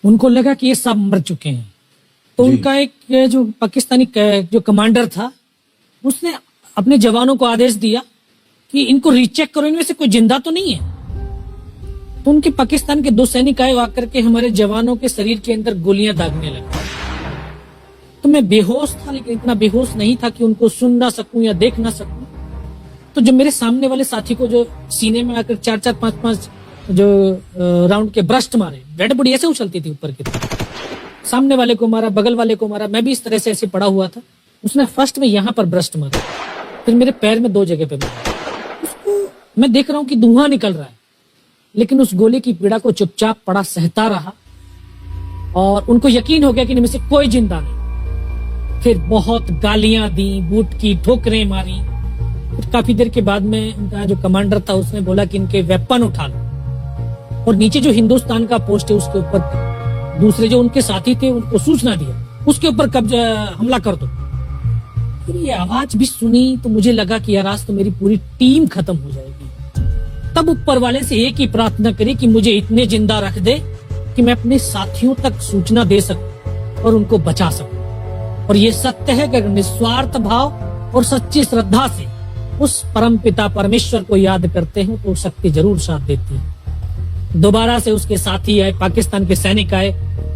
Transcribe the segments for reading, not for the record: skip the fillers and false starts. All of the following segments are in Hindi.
उनको लगा कि ये सब मर चुके हैं, तो उनका एक जो पाकिस्तानी जो कमांडर था उसने अपने जवानों को आदेश दिया कि इनको रीचेक करो, इनमें से कोई जिंदा तो नहीं है। तो उनके पाकिस्तान के 2 सैनिक आए, आकर के हमारे जवानों के शरीर के अंदर गोलियां दागने लगे। तो मैं बेहोश था, लेकिन इतना बेहोश नहीं था कि उनको सुन ना सकूं या देख ना सकूं। तो जो मेरे सामने वाले साथी को जो सीने में आकर 4-4, 5-5 जो राउंड के ब्रस्ट मारे, डेड बॉडी ऐसे उछलती थी ऊपर की तरफ, सामने वाले को मारा, बगल वाले को मारा, मैं भी इस तरह से ऐसे पड़ा हुआ था। उसने फर्स्ट में यहाँ पर ब्रस्ट मारा, फिर मेरे पैर में 2 जगह पे मारा। उसको मैं देख रहा हूँ कि धुआं निकल रहा है, लेकिन उस गोली की पीड़ा को चुपचाप पड़ा सहता रहा और उनको यकीन हो गया कि इनमें से कोई जिंदा नहीं। फिर बहुत गालियां दी, बूट की ठोकरें मारी। फिर काफी देर के बाद में उनका जो कमांडर था उसने बोला कि इनके वेपन उठा लो, और नीचे जो हिंदुस्तान का पोस्ट है उसके ऊपर दूसरे जो उनके साथी थे उनको सूचना दिया, उसके ऊपर कब्जा हमला कर दो। फिर ये आवाज भी सुनी तो मुझे लगा कि यार आज तो मेरी पूरी टीम खत्म हो जाएगी। तब ऊपर वाले से एक ही प्रार्थना करी कि मुझे इतने जिंदा रख दे कि मैं अपने साथियों तक सूचना दे सकूं और उनको बचा सकूं। और ये सत्य है कि अगर निस्वार्थ भाव और सच्ची श्रद्धा से उस परम पिता परमेश्वर को याद करते हैं तो शक्ति जरूर साथ देती है। दोबारा से उसके साथी आए, पाकिस्तान के सैनिक आए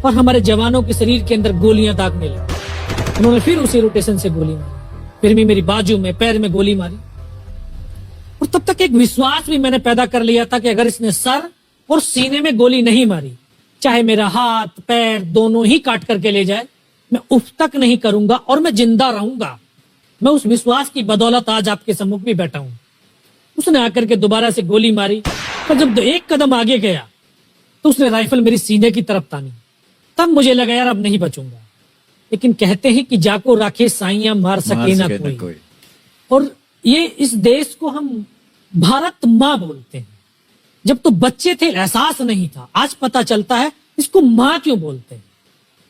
और हमारे जवानों के शरीर के अंदर गोलियां दागने लगे। उन्होंने फिर उसी रोटेशन से गोली मारी, फिर भी मेरी बाजू में, पैर में गोली मारी। और तब तक एक विश्वास भी मैंने पैदा कर लिया था कि अगर इसने सर और सीने में गोली नहीं मारी, चाहे मेरा हाथ पैर दोनों ही काट करके ले जाए, मैं उफ तक नहीं करूंगा और मैं जिंदा रहूंगा। मैं उस विश्वास की बदौलत आज आपके सम्मुख भी बैठा हूं। उसने आकर के दोबारा से गोली मारी, पर जब 1 कदम आगे गया तो उसने राइफल मेरी सीने की तरफ तानी। तब मुझे लगा यार अब नहीं बचूंगा। लेकिन कहते हैं कि जाको राखे साइयां मार सके ना कोई। और ये इस देश को हम भारत माँ बोलते हैं। जब तो बच्चे थे एहसास नहीं था, आज पता चलता है इसको माँ क्यों बोलते हैं,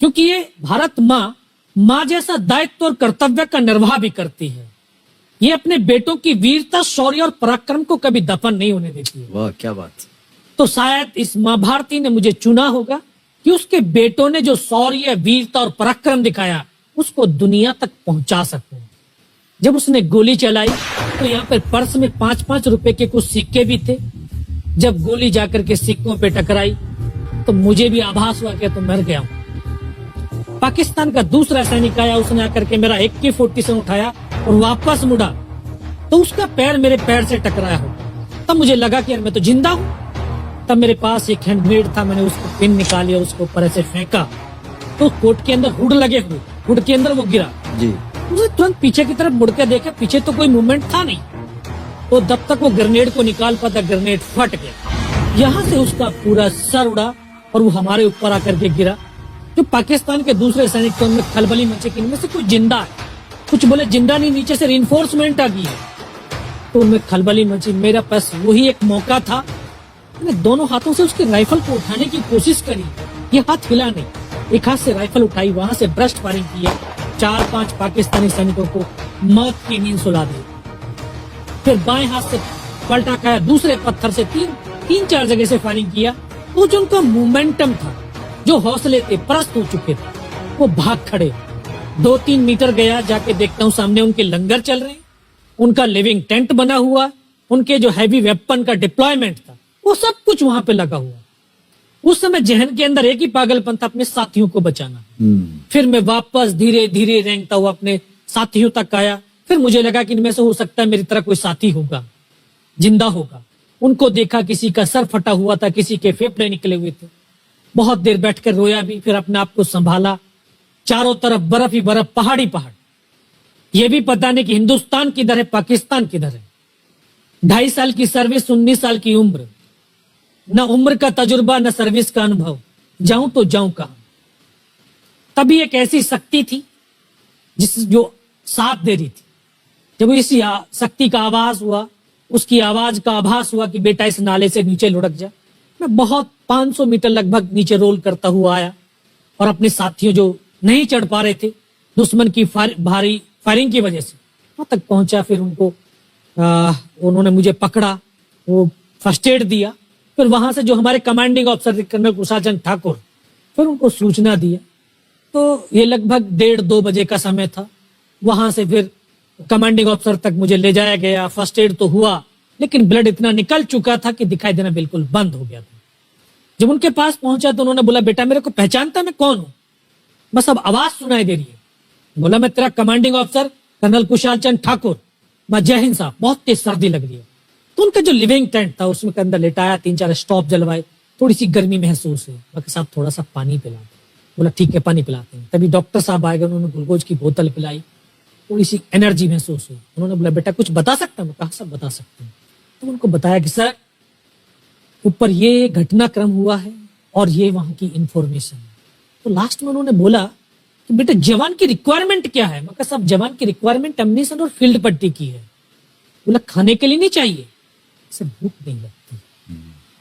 क्योंकि ये भारत माँ जैसा दायित्व और कर्तव्य का निर्वाह भी करती है। ये अपने बेटों की वीरता, शौर्य और पराक्रम को कभी दफन नहीं होने देती है। वाह क्या बात। तो शायद इस माँ भारती ने मुझे चुना होगा कि उसके बेटों ने जो शौर्य, वीरता और पराक्रम दिखाया उसको दुनिया तक पहुंचा सकूं। जब उसने गोली चलाई तो यहाँ पर पर्स में 5-5 रुपए के कुछ सिक्के भी थे। जब गोली जाकर के सिक्कों पे टकराई तो मुझे भी आभास हुआ कि तो मर गया हूं। पाकिस्तान का दूसरा सैनिक आया, उसने आकर के मेरा AK-47 उठाया और वापस मुड़ा तो उसका पैर मेरे पैर से टकराया हो। तब मुझे लगा कि यार मैं तो जिंदा हूं। तब मेरे पास एक हैंड ग्रेनेड था, मैंने उसको पिन निकाली और उसको ऊपर ऐसे फेंका तो कोट के अंदर हुड लगे हुए, हुड के अंदर वो गिरा जी। मुझे तुरंत पीछे की तरफ मुड़ के देखा, पीछे तो कोई मूवमेंट था नहीं। तो जब तक वो ग्रेनेड को निकाल पाता ग्रेनेड फट गया, यहाँ से उसका पूरा सर उड़ा और वो हमारे ऊपर आकर के गिरा। जो पाकिस्तान के दूसरे सैनिक थे उनमें खलबली मची कि इनमें से कोई जिंदा है, कुछ बोले जिंदा नहीं, नीचे से रिइंफोर्समेंट आ गई है। तो उनमें खलबली मची। मेरा पास वही एक मौका था, मैंने दोनों हाथों से उसकी राइफल को उठाने की कोशिश करी, ये हाथ हिला नहीं। एक हाथ से राइफल उठाई, वहां से ब्रस्ट फायरिंग की है, 4-5 पाकिस्तानी सैनिकों को मौत की नींद सुला दी। फिर बाएं हाथ से पलटा खाया, दूसरे पत्थर से 3-4 जगह से फायरिंग किया। वो जो उनका मोमेंटम था, जो हौसले थे, परस्त हो चुके थे, वो भाग खड़े। 2-3 मीटर गया, जाके देखता हूँ सामने उनके लंगर चल रहे हैं, उनका लिविंग टेंट बना हुआ, उनके जो हैवी वेपन का डिप्लॉयमेंट था वो सब कुछ वहां पे लगा हुआ। उस समय जहन के अंदर एक ही पागलपन था, अपने साथियों को बचाना। फिर मैं वापस धीरे धीरे रेंगता हुआ अपने साथियों तक आया। फिर मुझे लगा कि इनमें से हो सकता है मेरी तरह कोई साथी होगा, जिंदा होगा। उनको देखा, किसी का सर फटा हुआ था, किसी के फेफड़े निकले हुए थे। बहुत देर बैठकर रोया भी, फिर अपने आप को संभाला। चारों तरफ बर्फ ही बर्फ, पहाड़ी पहाड़। ये भी पता नहीं कि हिंदुस्तान किधर है, पाकिस्तान किधर है। 2.5 साल की सर्विस, 19 साल की उम्र, न उम्र का तजुर्बा न सर्विस का अनुभव, जाऊं तो जाऊं कहां। तभी एक ऐसी शक्ति थी जो साथ दे रही थी। जब इसी शक्ति का आवाज हुआ, उसकी आवाज का आभास हुआ कि बेटा इस नाले से नीचे लुढ़क जा, मैं बहुत 500 मीटर लगभग नीचे रोल करता हुआ आया और अपने साथियों जो नहीं चढ़ पा रहे थे दुश्मन की भारी फायरिंग की वजह से, वहां तक पहुंचा। फिर उन्होंने मुझे पकड़ा, वो फर्स्ट एड दिया। फिर वहां से जो हमारे कमांडिंग ऑफिसर थे कर्नल कुशाल चंद ठाकुर, फिर उनको सूचना दिया। तो ये लगभग 1:30-2 बजे का समय था। वहां से फिर कमांडिंग ऑफिसर तक मुझे ले जाया गया। फर्स्ट एड तो हुआ, लेकिन ब्लड इतना निकल चुका था कि दिखाई देना बिल्कुल बंद हो गया था। जब उनके पास पहुंचा तो उन्होंने बोला, बेटा मेरे को पहचानता मैं कौन हूं? बस अब आवाज सुनाई दे रही है। बोला, मैं तेरा commanding officer colonel Kushal Chand Thakur. मैं, जय हिंद साहब, बहुत तेज सर्दी लग रही है। तो उनका जो लिविंग टेंट था उसमें के अंदर लेटाया, 3-4 स्टॉप जलवाए, थोड़ी सी गर्मी महसूस हुई। बाकी साहब थोड़ा सा पानी पिला दो। बोला ठीक है पानी पिलाते हैं। तभी डॉक्टर साहब आए गए, उन्होंने ग्लूकोज की बोतल पिलाई, थोड़ी सी एनर्जी महसूस हुई। उन्होंने बोला, बेटा कुछ बता सकता हूँ? कहा सब बता सकते हैं। तो उनको बताया कि सर ऊपर ये घटनाक्रम हुआ है और ये वहां की इंफॉर्मेशन है। तो लास्ट में उन्होंने बोला कि बेटा जवान की रिक्वायरमेंट क्या है? मैं कहा साहब जवान की रिक्वायरमेंट एम्यूनिशन और फील्ड पट्टी की है। बोला खाने के लिए नहीं चाहिए? सर भूख नहीं लगती।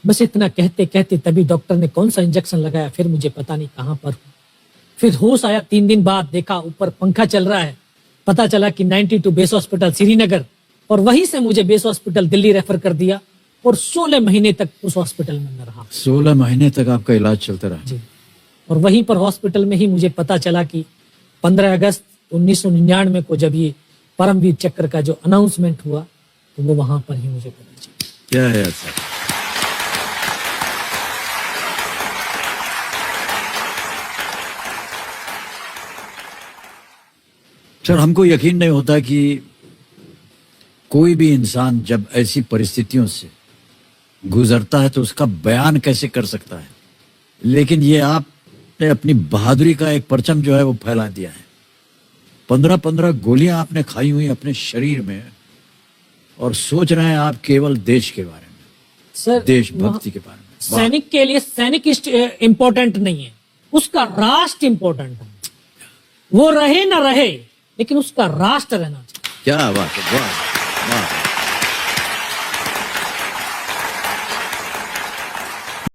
बस इतना कहते कहते तभी डॉक्टर ने कौन सा इंजेक्शन लगाया, फिर मुझे पता नहीं कहां पर हूं। फिर होश आया 3 दिन बाद, देखा ऊपर पंखा चल रहा है। पता चला कि 92 बेस हॉस्पिटल श्रीनगर, और वहीं से मुझे बेस हॉस्पिटल दिल्ली रेफर कर दिया और 16 महीने तक उस हॉस्पिटल में रहा। 16 महीने तक आपका इलाज चलता रहा? जी। और वहीं पर हॉस्पिटल में ही मुझे पता चला कि 15 अगस्त 1999 को जब ये परमवीर चक्र का जो अनाउंसमेंट हुआ तो वो वहां पर ही मुझे पता चला। क्या है सर? सर हमको यकीन नहीं होता कि कोई भी इंसान जब ऐसी परिस्थितियों से गुजरता है तो उसका बयान कैसे कर सकता है, लेकिन ये आपने अपनी बहादुरी का एक परचम जो है वो फैला दिया है। 15-15 गोलियां आपने खाई हुई अपने शरीर में और सोच रहे हैं आप केवल देश के बारे में, सर देशभक्ति के बारे में। सैनिक के लिए सैनिक इंपॉर्टेंट नहीं है, उसका राष्ट्र इंपॉर्टेंट है। वो रहे ना रहे लेकिन उसका राष्ट्र रहना चाहिए। क्या बात है, वाह वाह।